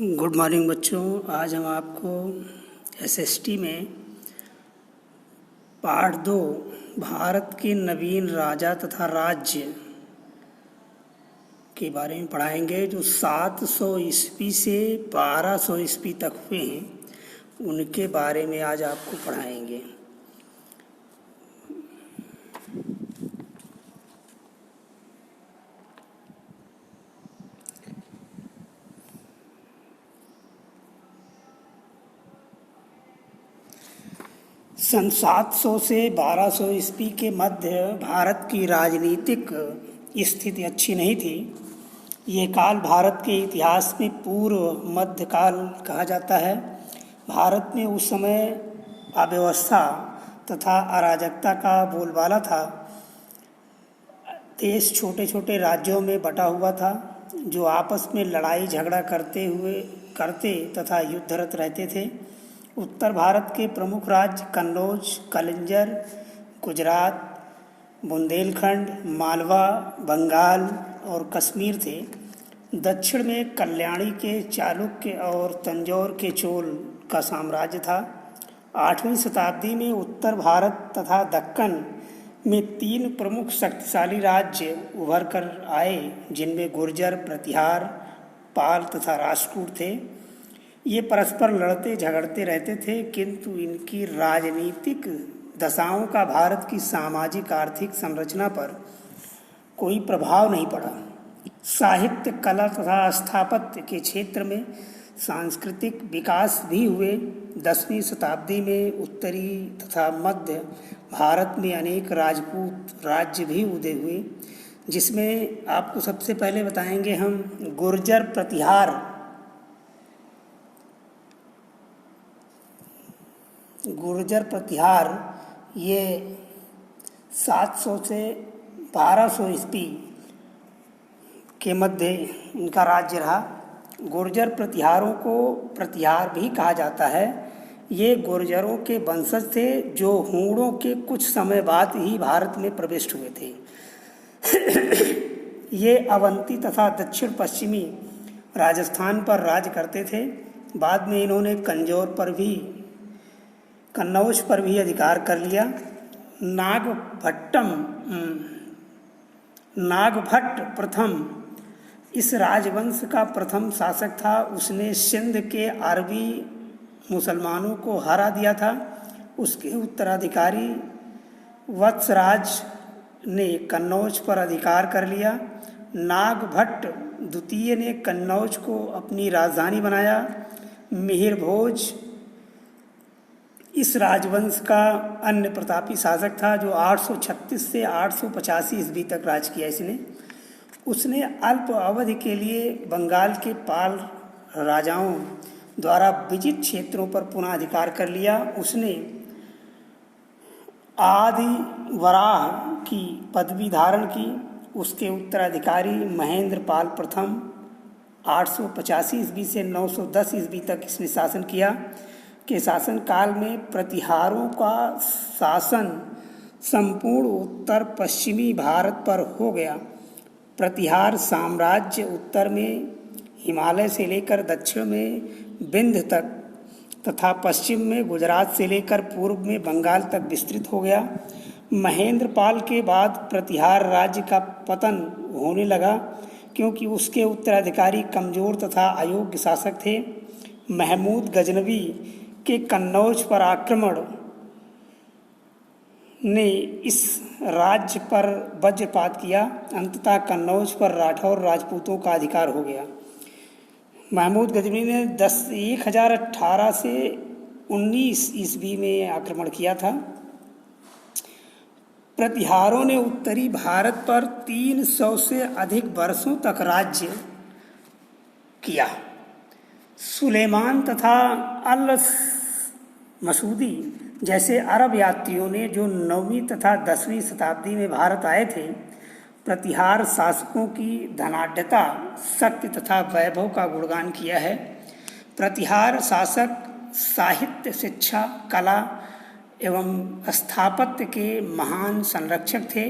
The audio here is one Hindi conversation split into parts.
गुड मॉर्निंग बच्चों। आज हम आपको एसएसटी में पाठ 2 भारत के नवीन राजा तथा राज्य के बारे में पढ़ाएंगे। जो 700 ईस्वी से 1200 ईस्वी तक हुए हैं उनके बारे में आज आपको पढ़ाएंगे। सन 700 से 1200 ईस्वी के मध्य भारत की राजनीतिक स्थिति अच्छी नहीं थी। ये काल भारत के इतिहास में पूर्व मध्यकाल कहा जाता है। भारत में उस समय अव्यवस्था तथा अराजकता का बोलबाला था। देश छोटे छोटे राज्यों में बटा हुआ था जो आपस में लड़ाई झगड़ा करते तथा युद्धरत रहते थे। उत्तर भारत के प्रमुख राज्य कन्नौज, कलिंजर, गुजरात, बुंदेलखंड, मालवा, बंगाल और कश्मीर थे। दक्षिण में कल्याणी के चालुक्य और तंजौर के चोल का साम्राज्य था। 8वीं शताब्दी में उत्तर भारत तथा दक्कन में 3 प्रमुख शक्तिशाली राज्य उभर कर आए जिनमें गुर्जर, प्रतिहार, पाल तथा राष्ट्रकूट थे। ये परस्पर लड़ते झगड़ते रहते थे, किंतु इनकी राजनीतिक दशाओं का भारत की सामाजिक आर्थिक संरचना पर कोई प्रभाव नहीं पड़ा। साहित्य, कला तथा स्थापत्य के क्षेत्र में सांस्कृतिक विकास भी हुए। 10वीं शताब्दी में उत्तरी तथा मध्य भारत में अनेक राजपूत राज्य भी उदय हुए, जिसमें आपको सबसे पहले बताएंगे हम गुर्जर प्रतिहार। गुर्जर प्रतिहार ये 700 से 1200 ईस्वी के मध्य इनका राज्य रहा। गुर्जर प्रतिहारों को प्रतिहार भी कहा जाता है। ये गुर्जरों के वंशज थे जो हूणों के कुछ समय बाद ही भारत में प्रविष्ट हुए थे। ये अवंती तथा दक्षिण पश्चिमी राजस्थान पर राज करते थे। बाद में इन्होंने कन्नौज पर भी अधिकार कर लिया। नागभट्ट प्रथम इस राजवंश का प्रथम शासक था। उसने सिंध के अरबी मुसलमानों को हरा दिया था। उसके उत्तराधिकारी वत्सराज ने कन्नौज पर अधिकार कर लिया। नागभट्ट द्वितीय ने कन्नौज को अपनी राजधानी बनाया। मिहिर भोज इस राजवंश का अन्य प्रतापी शासक था जो 836 से 885 ईस्वी तक राज किया। उसने अल्प अवधि के लिए बंगाल के पाल राजाओं द्वारा विजित क्षेत्रों पर पुनः अधिकार कर लिया। उसने आदि वराह की पदवी धारण की। उसके उत्तराधिकारी महेंद्र पाल प्रथम 885 ईस्वी से 910 ईस्वी तक इसने शासन किया। के शासन काल में प्रतिहारों का शासन संपूर्ण उत्तर पश्चिमी भारत पर हो गया। प्रतिहार साम्राज्य उत्तर में हिमालय से लेकर दक्षिण में विंध्य तक तथा पश्चिम में गुजरात से लेकर पूर्व में बंगाल तक विस्तृत हो गया। महेंद्र पाल के बाद प्रतिहार राज्य का पतन होने लगा क्योंकि उसके उत्तराधिकारी कमजोर तथा अयोग्य शासक थे। महमूद गजनवी के कन्नौज पर आक्रमण ने इस राज्य पर वज्रपात किया। अंततः कन्नौज पर राठौर राजपूतों का अधिकार हो गया। महमूद गजनवी ने 1018 से 19 ईस्वी में आक्रमण किया था। प्रतिहारों ने उत्तरी भारत पर 300 से अधिक वर्षों तक राज्य किया। सुलेमान तथा अल मसूदी जैसे अरब यात्रियों ने जो 9वीं तथा 10वीं शताब्दी में भारत आए थे, प्रतिहार शासकों की धनाढ्यता, शक्ति तथा वैभव का गुणगान किया है। प्रतिहार शासक साहित्य, शिक्षा, कला एवं स्थापत्य के महान संरक्षक थे।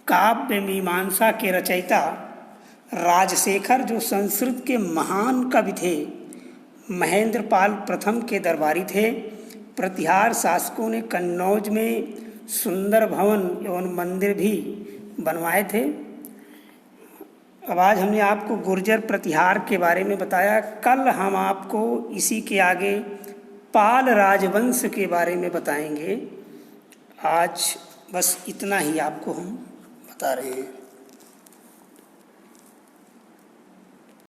काव्य मीमांसा के रचयिता राजशेखर जो संस्कृत के महान कवि थे, महेंद्रपाल प्रथम के दरबारी थे। प्रतिहार शासकों ने कन्नौज में सुंदर भवन एवं मंदिर भी बनवाए थे। अब आज हमने आपको गुर्जर प्रतिहार के बारे में बताया। कल हम आपको इसी के आगे पाल राजवंश के बारे में बताएंगे। आज बस इतना ही आपको हम बता रहे हैं।